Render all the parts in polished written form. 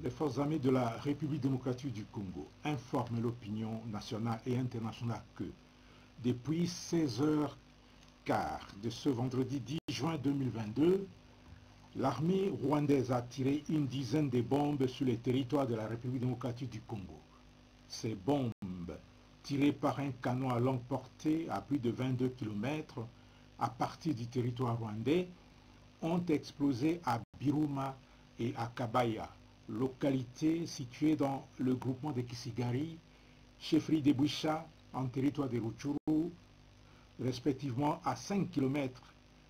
Les forces armées de la République démocratique du Congo informent l'opinion nationale et internationale que depuis 16h15 de ce vendredi 10 juin 2022, l'armée rwandaise a tiré une dizaine de bombes sur les territoires de la République démocratique du Congo. Ces bombes, tirées par un canon à longue portée à plus de 22 km à partir du territoire rwandais, ont explosé à Biruma et à Kabaya, localités situées dans le groupement de Kisigari, chefferie de Boucha en territoire de Rutshuru, respectivement à 5 km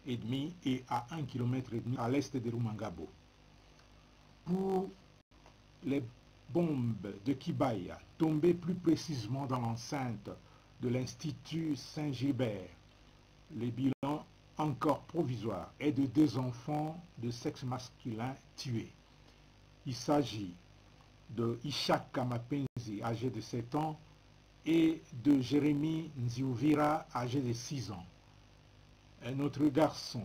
et demi et à 1 km et demi à l'est de Rumangabo. Pour les bombes de Kibaya, tombées plus précisément dans l'enceinte de l'Institut Saint-Gilbert, le bilan encore provisoire est de 2 enfants de sexe masculin tués. Il s'agit de Ishaka Mapenzi, âgé de 7 ans, et de Jérémy Nziuvira, âgé de 6 ans. Un autre garçon,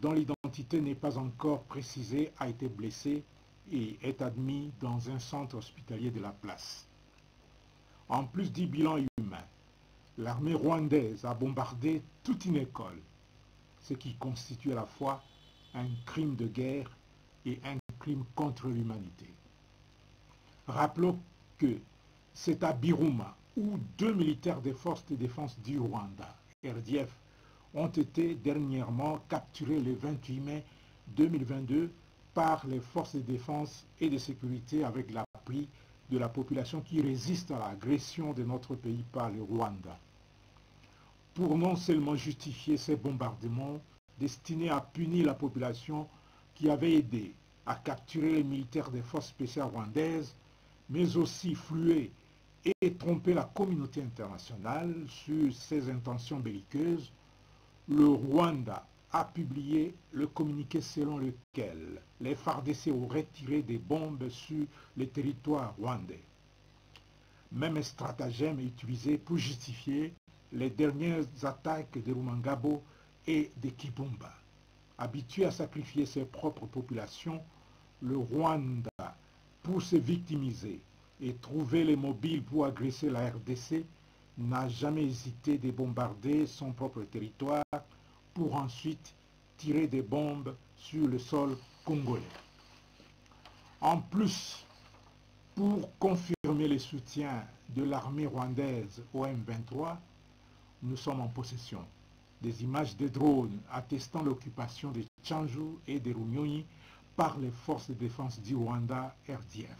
dont l'identité n'est pas encore précisée, a été blessé et est admis dans un centre hospitalier de la place. En plus du bilan humain, l'armée rwandaise a bombardé toute une école, ce qui constitue à la fois un crime de guerre et un crime contre l'humanité. Rappelons que c'est à Biruma où 2 militaires des forces de défense du Rwanda, RDF, ont été dernièrement capturés le 28 mai 2022 par les forces de défense et de sécurité avec l'appui de la population qui résiste à l'agression de notre pays par le Rwanda. Pour non seulement justifier ces bombardements destinés à punir la population qui avait aidé à capturer les militaires des forces spéciales rwandaises, mais aussi flouer et tromper la communauté internationale sur ses intentions belliqueuses, le Rwanda a publié le communiqué selon lequel les FARDC auraient tiré des bombes sur le territoire rwandais. Même stratagème utilisé pour justifier les dernières attaques de Rumangabo et de Kibumba. Habitué à sacrifier ses propres populations, le Rwanda, pour se victimiser et trouver les mobiles pour agresser la RDC, n'a jamais hésité de bombarder son propre territoire pour ensuite tirer des bombes sur le sol congolais. En plus, pour confirmer le soutien de l'armée rwandaise au M23, nous sommes en possession des images de drones attestant l'occupation de Tchanzu et de Runyonyi par les forces de défense du Rwanda RDF.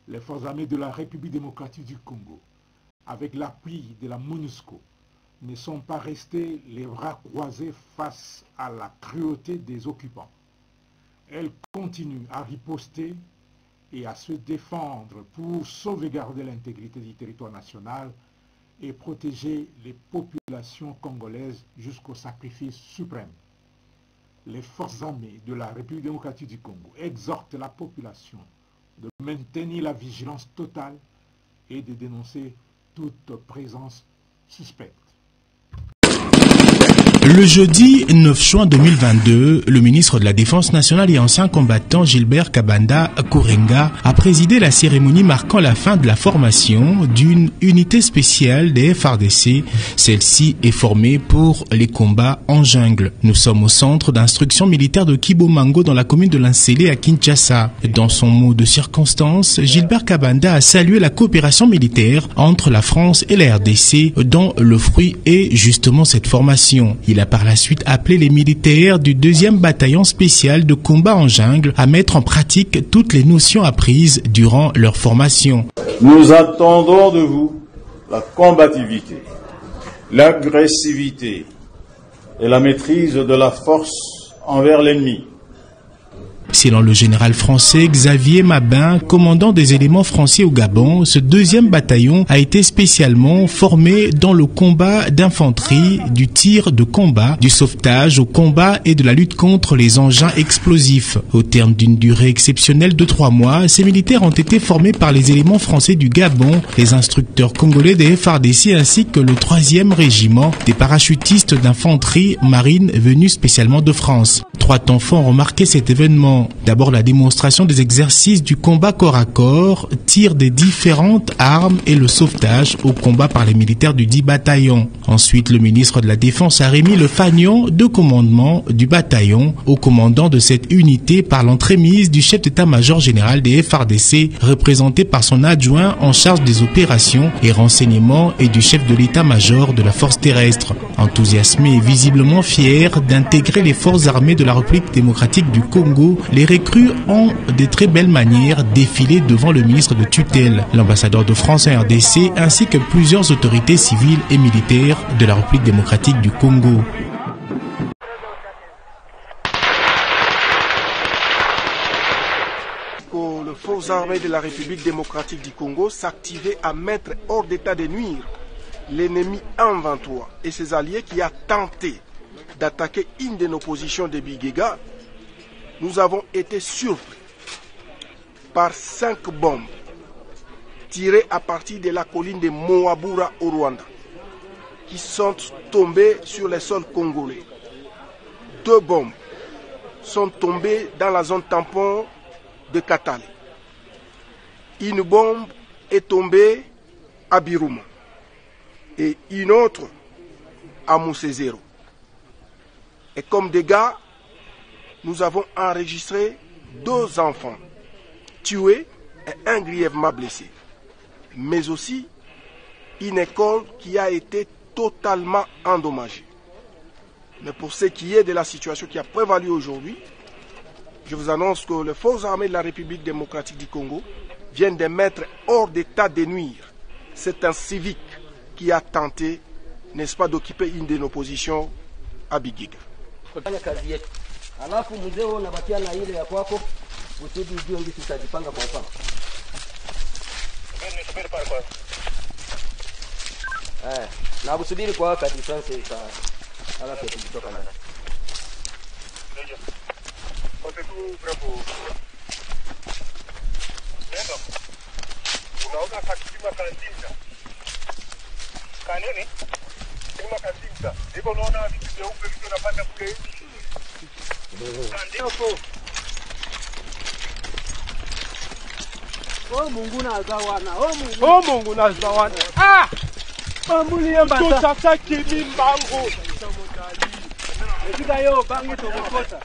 Les forces armées de la République démocratique du Congo, avec l'appui de la MONUSCO, ne sont pas restées les bras croisés face à la cruauté des occupants. Elles continuent à riposter et à se défendre pour sauvegarder l'intégrité du territoire national et protéger les populations congolaises jusqu'au sacrifice suprême. Les forces armées de la République démocratique du Congo exhortent la population de maintenir la vigilance totale et de dénoncer toute présence suspecte. Le jeudi 9 juin 2022, le ministre de la Défense nationale et ancien combattant Gilbert Kabanda Kourenga a présidé la cérémonie marquant la fin de la formation d'une unité spéciale des FARDC. Celle-ci est formée pour les combats en jungle. Nous sommes au centre d'instruction militaire de Kibomango dans la commune de Linsele à Kinshasa. Dans son mot de circonstance, Gilbert Kabanda a salué la coopération militaire entre la France et la RDC dont le fruit est justement cette formation. Il a par la suite appelé les militaires du 2e bataillon spécial de combat en jungle à mettre en pratique toutes les notions apprises durant leur formation. Nous attendons de vous la combativité, l'agressivité et la maîtrise de la force envers l'ennemi. Selon le général français Xavier Mabin, commandant des éléments français au Gabon, ce 2e bataillon a été spécialement formé dans le combat d'infanterie, du tir de combat, du sauvetage au combat et de la lutte contre les engins explosifs. Au terme d'une durée exceptionnelle de 3 mois, ces militaires ont été formés par les éléments français du Gabon, les instructeurs congolais des FARDC ainsi que le 3e régiment des parachutistes d'infanterie marine venus spécialement de France. 3 enfants ont remarqué cet événement. suivants. D'abord la démonstration des exercices du combat corps à corps, tir des différentes armes et le sauvetage au combat par les militaires du 10 bataillon. Ensuite, le ministre de la Défense a remis le fanion de commandement du bataillon au commandant de cette unité par l'entremise du chef d'état-major général des FARDC, représenté par son adjoint en charge des opérations et renseignements et du chef de l'état-major de la force terrestre. Enthousiasmés et visiblement fiers d'intégrer les forces armées de la République démocratique du Congo, les recrues ont de très belles manières défilé devant le ministre de tutelle, l'ambassadeur de France en RDC ainsi que plusieurs autorités civiles et militaires de la République démocratique du Congo. Les forces armées de la République démocratique du Congo s'activaient à mettre hors d'état de nuire l'ennemi M23 et ses alliés qui a tenté d'attaquer une de nos positions de Bigega. Nous avons été surpris par 5 bombes tirées à partir de la colline de Moabura au Rwanda qui sont tombées sur les sols congolais. 2 bombes sont tombées dans la zone tampon de Katale. Une bombe est tombée à Biruma et une autre à Moussezero. Et comme dégâts, nous avons enregistré 2 enfants tués et 1 grièvement blessé, mais aussi une école qui a été totalement endommagée. Mais pour ce qui est de la situation qui a prévalu aujourd'hui, je vous annonce que les forces armées de la République démocratique du Congo viennent de mettre hors d'état de nuire. C'est un civique qui a tenté, n'est-ce pas, d'occuper une de nos positions à Bigega. Oh Mungu na zawana, oh Mungu na zawana. Ah! Bambuli yamba tutaka kimi mbangu. Ekika yo bangi to kota.